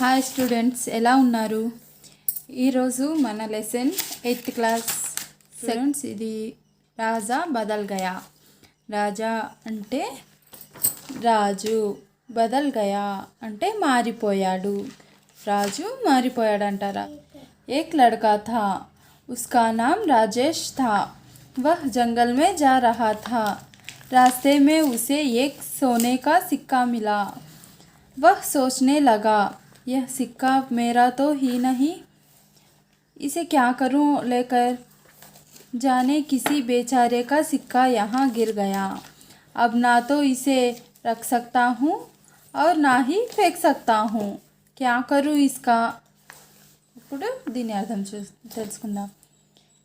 Hi students, ఎలా ఉన్నారు? ఈరోజు మన లెసన్ 8th క్లాస్ స్టూడెంట్స్. ఇది రాజా బదల్ గయా. రాజా అంటే రాజు, బదల్ గయా అంటే మారిపోయాడు. రాజు మారిపోయాడు అంటారా. एक लड़का था, उसका नाम राजेश था. वह जंगल में जा रहा था. रास्ते में उसे एक सोने का सिक्का मिला. वह सोचने लगा, यह सिक्का मेरा तो ही नहीं, इसे क्या करूं लेकर. जाने किसी बेचारे का सिक्का यहाँ गिर गया. अब ना तो इसे रख सकता हूँ और ना ही फेंक सकता हूँ. क्या करूं इसका. ఇప్పుడు దీని అర్థం తెలుసుకుందాం.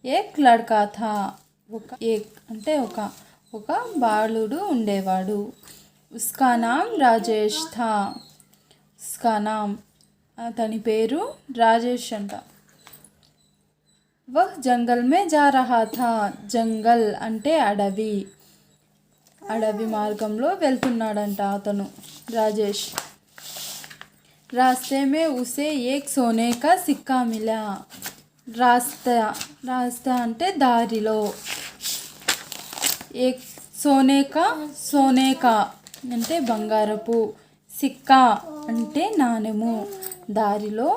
ఏక్ లడ్కా థా, ఏక్ అంటే ఒక బాలుడు ఉండేవాడు. ఉస్కా నామ్ రాజేష్ థా. ఉస్కా నామ్ అతని పేరు రాజేష్ అంట. వహ్ జంగల్ మే జా రహా థా. జంగల్ అంటే అడవి. అడవి మార్గంలో వెళ్తున్నాడంట అతను రాజేష్. रास्ते में उसे एक सोने का सिक्का मिला. रास्ता అంటే దారిలో. एक सोने का అంటే బంగారపు, సిక్కా అంటే నాణెము. దారిలో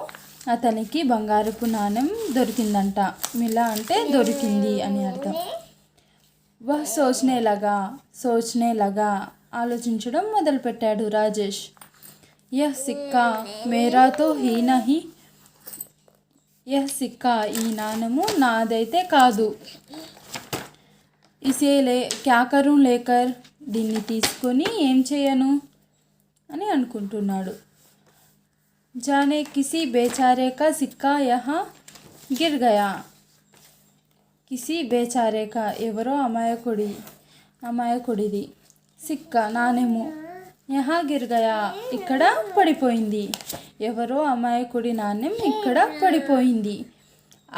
అతనికి బంగారపు నాణెం దొరికిందంట. మిలా అంటే దొరికింది అని అర్థం. వహ్ సోచ్నే లగా ఆలోచించడం మొదలుపెట్టాడు రాజేష్. यह सिक्का मेरा तो ही नहीं, यह सिक्का ఈ నాణెము నాదైతే కాదు. ఇసే క్యా కరూ లేకర్ దీన్ని తీసుకొని ఏం చేయను అని అనుకుంటున్నాడు. జానే కిసి బేచారే కా సిక్కా యహా గిర్ గయా. కిసి బేచారే కా ఎవరో అమాయకుడిది సిక్కా నాణెము యహా గిర్ గయా ఇక్కడ పడిపోయింది. ఎవరో అమాయకుడి నాణ్యం ఇక్కడ పడిపోయింది.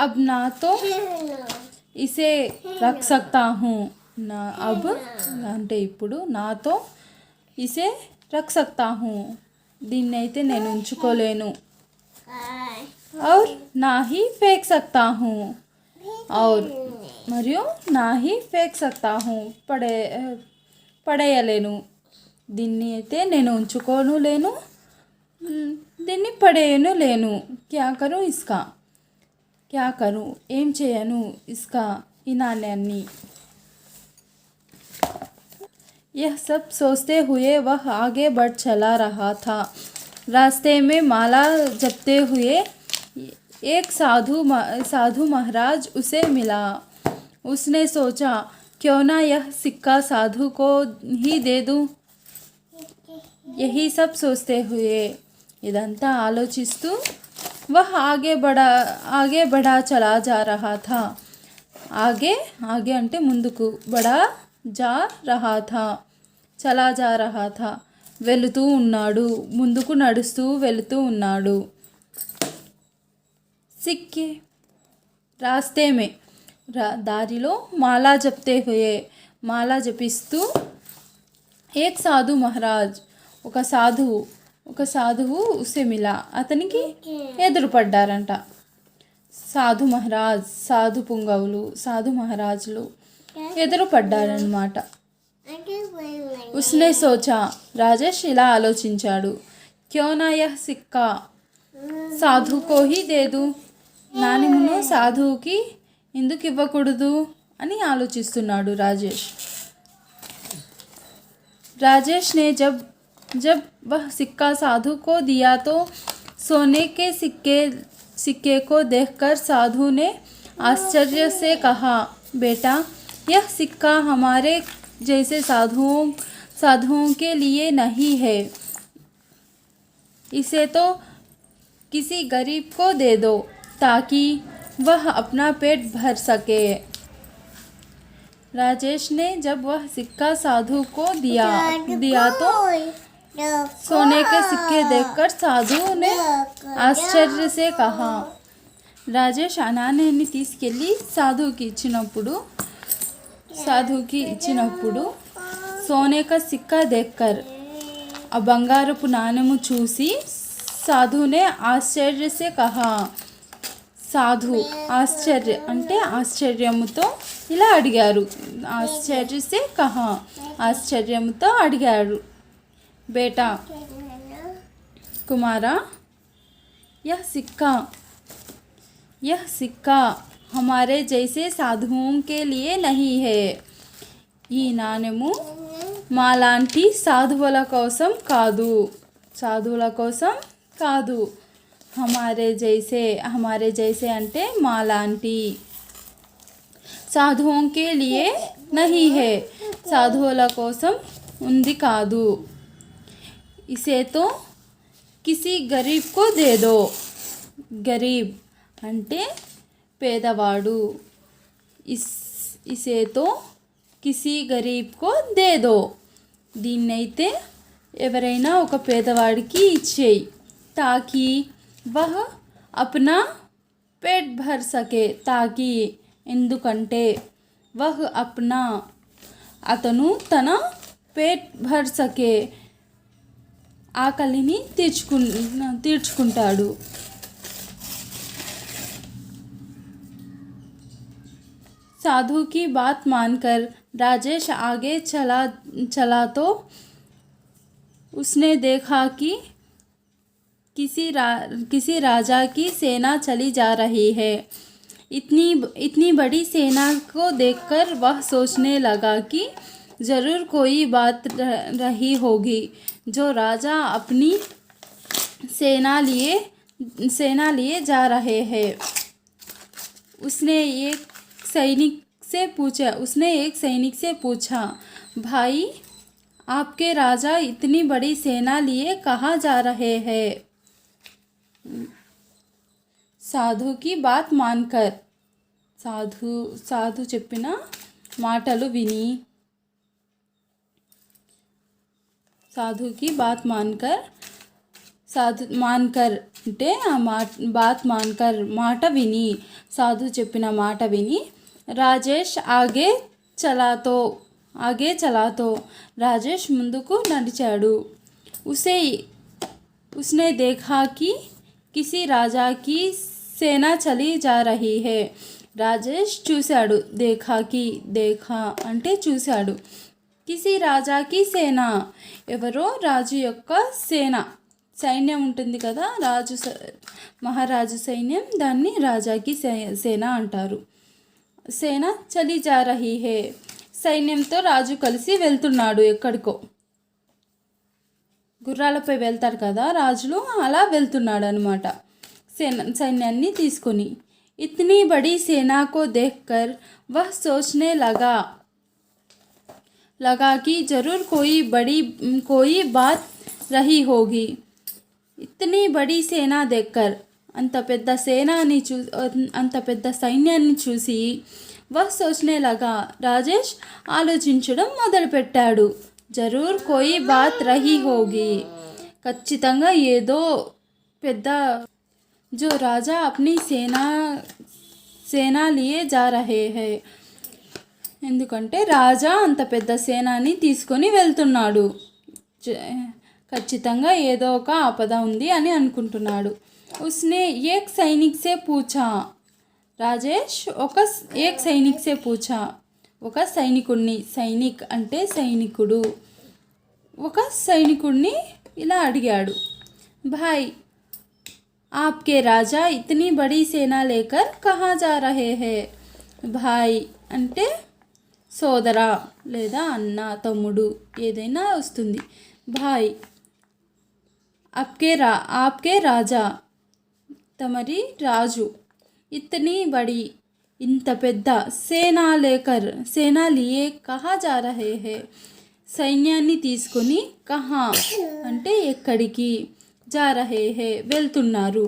అబ్ నాతో ఇసే రఖ్ సక్తా హూ. అబ్ అంటే ఇప్పుడు, నాతో ఇసే రఖ్ సక్తా హూ దీన్నైతే నేను ఉంచుకోలేను. ఔర్ నా హీ ఫేక్ సక్తా హూ. ఔర్ మరియు నా హీ ఫేక్ సక్తా హూ పడేయలేను. దీన్ని అయితే నేను ఉంచుకోను లేను, దీన్ని పడేయను లేను. క్యా కరూ ఇస్కా. క్యా కరూ ఏం చేయను. ఇస్కా ఈ నాణ్యాన్ని. यह सब सोचते हुए वह आगे बढ़ चला रहा था. रास्ते में माला जपते हुए एक साधु महाराज उसे मिला. उसने सोचा, क्यों ना यह सिक्का साधु को ही दे दूं. यही सब सोचते हुए इదంతా ఆలోచిస్తూ वह आगे बढ़ा चला जा रहा था. आगे అంటే ముందుకు, బడా जा रहा था चला जा रहा था వెళుతూ ఉన్నాడు, ముందుకు నడుస్తూ వెళుతూ ఉన్నాడు. సిక్కే రాస్తే మే దారిలో మాలా జప్తే హుయే మాలా జపిస్తూ ఏక్ సాధు మహారాజ్ ఒక సాధువు ఉసే మిలా అతనికి ఎదురుపడ్డారంట. సాధు మహారాజ్ సాధు పుంగవులు, సాధు మహారాజులు ఎదురుపడ్డారన్నమాట. ఉస్నే సోచా రాజేష్ ఇలా ఆలోచించాడు. క్యోనా యహ్ సిక్కా సాధుకో హీ దేదు. నాణెమును సాధువుకి ఎందుకు ఇవ్వకూడదు అని ఆలోచిస్తున్నాడు రాజేష్. राजेश ने जब वह सिक्का साधु को दिया तो सोने के सिक्के को देखकर साधु ने आश्चर्य से कहा, बेटा यह सिक्का हमारे जैसे साधुओं के लिए नहीं है, इसे तो किसी गरीब को दे दो ताकि वह अपना पेट भर सके. राजेश ने जब वह सिक्का साधु को दिया तो सोने के सिक्के देखकर साधु ने आश्चर्य से कहा. రాజేష్ ఆ నాణ్యాన్ని తీసుకెళ్ళి సాధువుకి ఇచ్చినప్పుడు సోనే కా సిక్కా దేక్కర్ ఆ బంగారపు నాణెము చూసి साधु ने आश्चर्य से कहा. సాధు ఆశ్చర్య అంటే ఆశ్చర్యముతో ఇలా అడిగారు. ఆశ్చర్యసే కహా ఆశ్చర్యముతో అడిగారు. బేటా కుమారా यह सिक्का हमारे जैसे साधुओं के लिए नहीं है. ఈ నాణెము మాలాంటి సాధువుల కోసం కాదు. हमारे जैसे అంటే మాలాంటి. साधुओं के लिए नहीं है, సాధువుల కోసం ఉంది కాదు. इसे तो किसी गरीब को दे दो. गरीब అంటే పేదవాడు. इसे तो किसी गरीब को दे दो. దీన్నైతే ఎవరైనా ఒక పేదవాడికి ఇచ్చేయి. ताकि वह अपना पेट भर सके. ताकि ఎందుకంటే वह अपना అతను తన पेट भर सके ఆకలిని తీర్చుకుంటాడు. साधु की बात मानकर राजेश आगे चला तो उसने देखा कि किसी राजा की सेना चली जा रही है. इतनी बड़ी सेना को देखकर वह सोचने लगा कि ज़रूर कोई बात रही होगी जो राजा अपनी सेना लिए जा रहे हैं. उसने एक सैनिक से पूछा, भाई आपके राजा इतनी बड़ी सेना लिए कहाँ जा रहे हैं? साधु की बात मानकर साधु చెప్పిన మాటలు విని साधु की बात मानकर అంటే बात मानकर మాట విని साधु చెప్పిన మాట విని రాజేష్ ఆగే చలాతో రాజేష్ ముందుకు నడిచాడు. उसने देखा कि किसी राजा की सेना चली जा रही है. రాజేష్ చూశాడు. देखा అంటే చూశాడు. కిసి రాజాకి సేన ఎవరో రాజు యొక్క సైన్యం ఉంటుంది కదా, మహారాజు సైన్యం, దాన్ని రాజాకి సేన అంటారు. సేన చలి జా రహీ హే, సైన్యంతో రాజు కలిసి వెళ్తున్నాడు ఎక్కడికో. గుర్రాలపై వెళ్తారు కదా రాజులు, అలా వెళ్తున్నాడు అనమాట సైన్యాన్ని తీసుకొని. इतनी बड़ी सेना को देखकर वह सोचने लगा कि जरूर कोई बात रही होगी. इतनी बड़ी सेना देखकर अंत పెద్ద సైన్యాన్ని చూసి वह सोचने लगा రాజేష్ ఆలోచించడం మొదలుపెట్టాడు. జరూర్ కోయి బాత్ రహీ హోగి, ఖచ్చితంగా ఏదో పెద్ద जो राजा अपनी सेना लिए जा रहे हैं. ఎందుకంటే రాజా అంత పెద్ద సేనాని తీసుకొని వెళ్తున్నాడు, ఖచ్చితంగా ఏదో ఒక ఆపద ఉంది అని అనుకుంటున్నాడు. उसने एक सैनिक से पूछा, రాజేష్ एक सैनिक से पूछा, ఒక సైనికుడిని, సైనిక్ అంటే సైనికుడు, ఒక సైనికుడిని ఇలా అడిగాడు. भाई आपके राजा इतनी बड़ी सेना लेकर कहाँ जा रहे हैं? भाई అంటే సోదరా లేదా అన్న, తమ్ముడు ఏదైనా వస్తుంది. భాయ్ आपके రాజా తమరి రాజు, ఇతనీ బడి ఇంత పెద్ద సేనా లియే కహా జా రహే హే, సైన్యాన్ని తీసుకొని, కహా అంటే ఎక్కడికి, జా రహే హే వెళ్తున్నారు.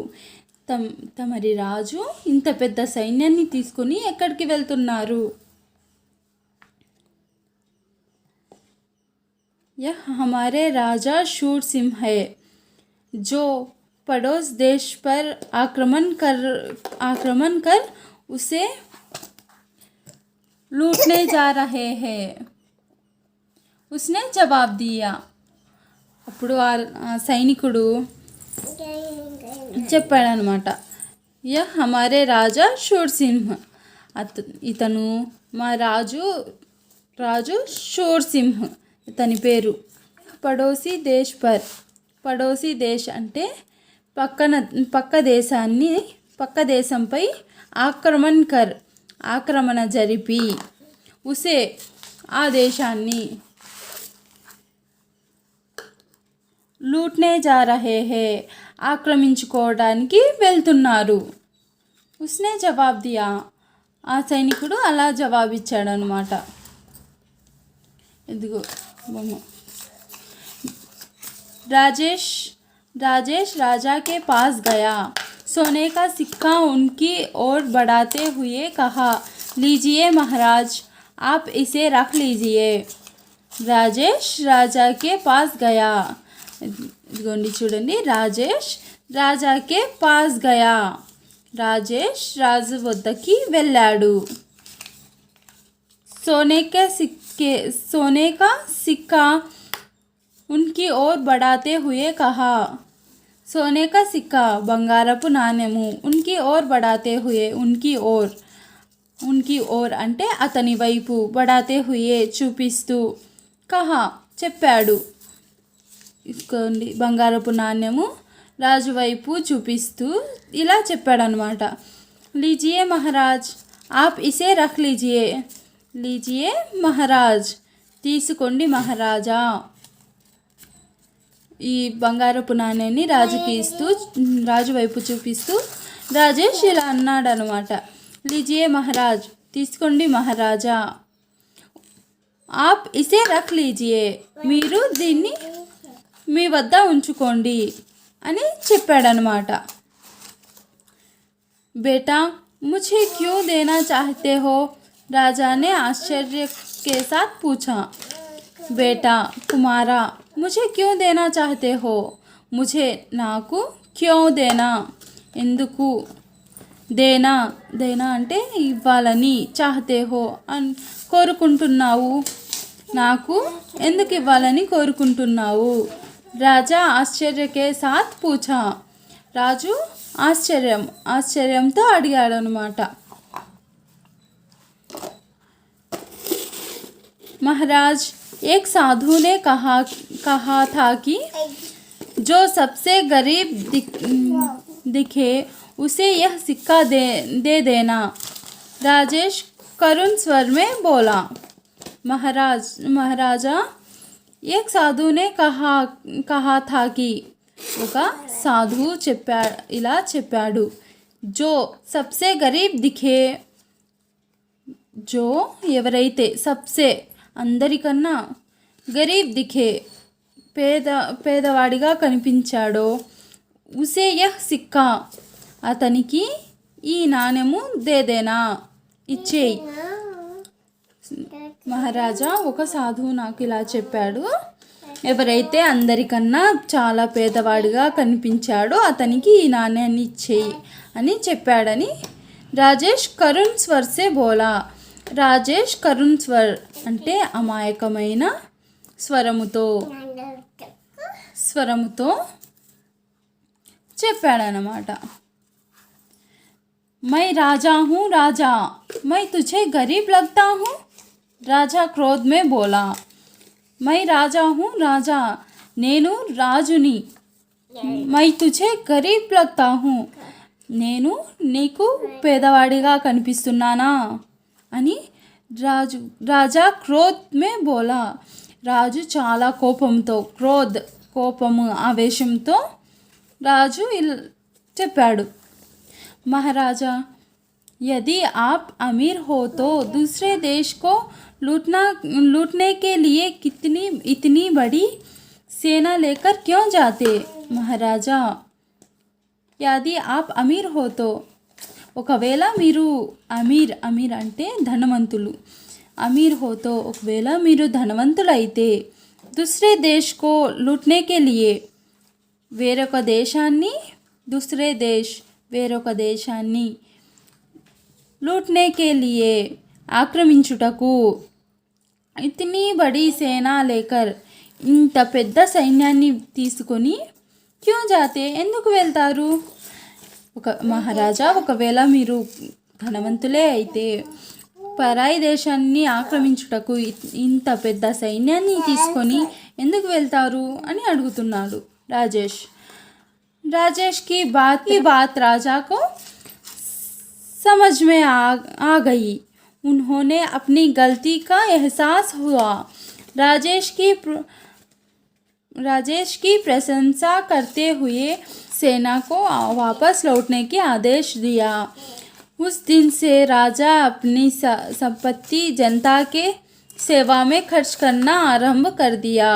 తమరి రాజు ఇంత పెద్ద సైన్యాన్ని తీసుకొని ఎక్కడికి వెళ్తున్నారు? यह हमारे राजा शूर सिंह है जो पड़ोस देश पर आक्रमण कर उसे लूटने जा रहे हैं. उसने जवाब दिया. అప్పుడు ఆ సైనికుడు చెప్పాడనమాట. హమారే రాజా షూర్సింహ్, ఇతను మా రాజు షూర్సింహ్ ఇతని పేరు. పడోసీ దేశ్ అంటే పక్క దేశంపై ఆక్రమణ జరిపి, ఉసే ఆ దేశాన్ని, లూట్నే జా రహే హే ఆక్రమించుకోవడానికి వెళ్తున్నారు. ఉస్నే జవాబ్ దియా, ఆ సైనికుడు అలా జవాబిచ్చాడనమాట. ఇదిగో బొమ్మ. राजेश राजा के पास गया, सोने का सिक्का उनकी ओर बढ़ाते हुए कहा, लीजिए महाराज, आप इसे रख लीजिए. राजेश राजा के पास गया, ఇదిగోండి చూడండి, రాజేష్ రాజాకే పాస్ గయా, రాజేష్ రాజు వద్దకి వెళ్ళాడు. सोने का सिक्का उनकी ओर बढ़ाते हुए कहा, सोने का सिक्का బంగారపు నాణెము, उनकी ओर बढ़ाते हुए, उनकी ओर అంటే అతని వైపు, बढ़ाते हुए చూపిస్తూ, కహా చెప్పాడు. ఇదిగోండి బంగారపు నాణ్యము రాజు వైపు చూపిస్తూ ఇలా చెప్పాడనమాట. लीजिए महाराज, आप इसे रख लीजिए. लीजिए महाराज, తీసుకోండి మహారాజా. ఈ బంగారపు నాణ్యాన్ని రాజుకి ఇస్తూ, రాజు వైపు చూపిస్తూ రాజేష్ ఇలా అన్నాడనమాట. లీజియే మహారాజ్, తీసుకోండి మహారాజా. ఆప్ ఇసే రఖ్ లీజియే, మీరు దీన్ని మీ వద్ద ఉంచుకోండి అని చెప్పాడనమాట. బేటా ముझे क्यों देना चाहते हो, राजा ने आश्चर्य के साथ पूछा. बेटा कुमारा, मुझे क्यों देना चाहते हो, मुझे నాకు, క్యోं దేనా ఎందుకు, దేనా అంటే ఇవ్వాలని, చాహతే హో అని కోరుకుంటున్నావు, నాకు ఎందుకు ఇవ్వాలని కోరుకుంటున్నావు. రాజా ఆశ్చర్యకే సాత్ పూఛా, రాజు ఆశ్చర్యంతో అడిగాడనమాట. महाराज, एक साधु ने कहा था कि जो सबसे गरीब दिखे उसे यह सिक्का दे देना. राजेश करुण स्वर में बोला. महाराजा, एक साधु ने कहा था कि, ఒక సాధువు ఇలా చెప్పాడు. జో సబ్సే గరీబ్ దిఖే, జో ఎవరైతే, సబ్సే అందరికన్నా, గరీబ్ దిఖే పేదవాడిగా కనిపించాడో, ఉసే యహ్ సిక్కా అతనికి ఈ నాణెము దేదేనా ఇచ్చేయి. మహారాజా, ఒక సాధువు నాకు ఇలా చెప్పాడు, ఎవరైతే అందరికన్నా చాలా పేదవాడిగా కనిపించాడో అతనికి ఈ నాణ్యాన్ని ఇచ్చేయి అని చెప్పాడని. రాజేష్ కరుణ్ స్వర్సే బోలా, రాజేష్ కరుణ్ స్వర్ అంటే అమాయకమైన స్వరముతో చెప్పాడనమాట. मैं राजा हूँ राजा, मैं तुझे गरीब लगता हूँ, राजा क्रोध में बोला. मैं राजा हूँ राजा, నేను రాజుని. मैं तुझे गरीब लगता हूँ, నేను నీకు పేదవాడిగా కనిపిస్తున్నానా అని రాజా క్రోధ్ మే బోలా, రాజు చాలా కోపము ఆవేశంతో రాజు చెప్పాడు. महाराजा, यदि आप अमीर हो तो दूसरे देश को लूटने के लिए इतनी बड़ी सेना लेकर क्यों जाते. महाराजा, यदि आप अमीर हो तो, ఒకవేళ మీరు అమీర్ అంటే ధనవంతులు, అమీర్ హోతో ఒకవేళ మీరు ధనవంతులైతే, దూసరే దేశ్ కో లూట్నే కే లియే వేరొక దేశాన్ని లూట్నే కే లియే ఆక్రమించుటకు, ఇతనీ బడీ సేనా లేకర్ ఇంత పెద్ద సైన్యాన్ని తీసుకొని క్యూ జాతే ఎందుకు వెళ్తారు? ఒక మహారాజా, ఒకవేళ మీరు ధనవంతులే అయితే పరాయి దేశాన్ని ఆక్రమించుటకు ఇంత పెద్ద సైన్యాన్ని తీసుకొని ఎందుకు వెళ్తారు అని అడుగుతున్నాడు రాజేష్. రాజేష్కి బాత్ రాజాకు समझ में आ गई. उन्होंने अपनी गलती का एहसास हुआ. राजेश की प्रशंसा करते हुए सेना को वापस लौटने की आदेश दिया. उस दिन से राजा अपनी संपत्ति जनता के सेवा में खर्च करना आरंभ कर दिया.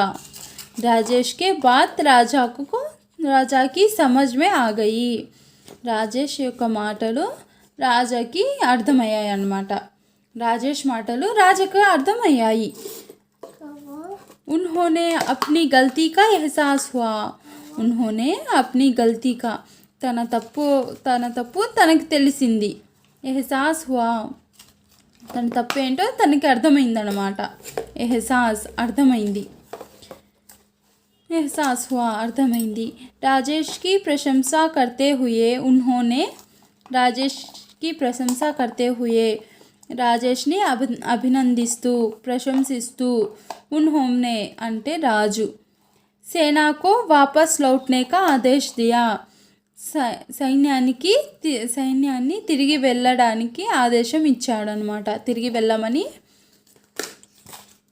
राजेश के बाद राजा की समझ में आ गई. రాజేష్ యొక్క మాటలు రాజాకి అర్థమయ్యాయి అన్నమాట. రాజేష్ మాటలు రాజాకు అర్థమయ్యాయి. उन्होंने अपनी गलती का एहसास हुआ. उन्होंने अपनी गलती का తన తప్పు తనకి తెలిసింది. ఎహసాస్ హువా తన తప్పు ఏంటో తనకి అర్థమైందన్నమాట. ఎహసాస్ అర్థమైంది. एहसास हुआ అర్థమైంది. राजेश की प्रशंसा करते हुए उन्होंने राजेश की प्रशंसा करते हुए రాజేష్ని అభినందిస్తూ ప్రశంసిస్తూ उन्होंने అంటే రాజు సేనాకు వాపస్ లౌట్నే కా ఆదేశ్ దియా సైన్యాన్ని తిరిగి వెళ్ళడానికి ఆదేశం ఇచ్చాడనమాట.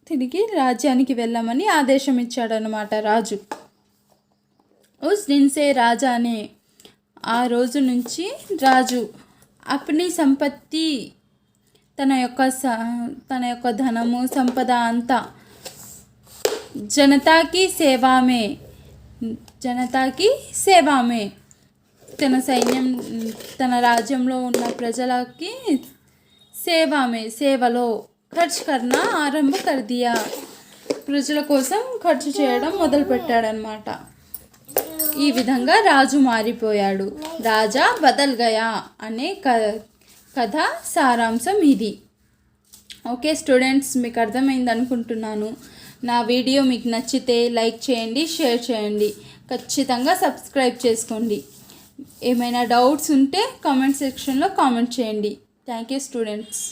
తిరిగి రాజ్యానికి వెళ్ళమని ఆదేశం ఇచ్చాడనమాట రాజు. ఉస్ దిన్ సే రాజానే ఆ రోజు నుంచి రాజు అప్ని సంపత్తి తన యొక్క ధనము సంపద అంతా జనతాకి సేవామే తన సైన్యం తన రాజ్యంలో ఉన్న ప్రజలకి సేవలో ఖర్చు కర్నా ఆరంభ కర్ దియా ప్రజల కోసం ఖర్చు చేయడం మొదలుపెట్టాడనమాట. ఈ విధంగా రాజు మారిపోయాడు. రాజా బదల్ గయా అనే కథ సారాంశం ఇది. ఓకే స్టూడెంట్స్, మీకు అర్థమైంది అనుకుంటున్నాను. నా వీడియో మీకు నచ్చితే లైక్ చేయండి, షేర్ చేయండి, ఖచ్చితంగా సబ్స్క్రైబ్ చేసుకోండి. ఏమైనా డౌట్స్ ఉంటే కామెంట్ సెక్షన్లో కామెంట్ చేయండి. Thank you students.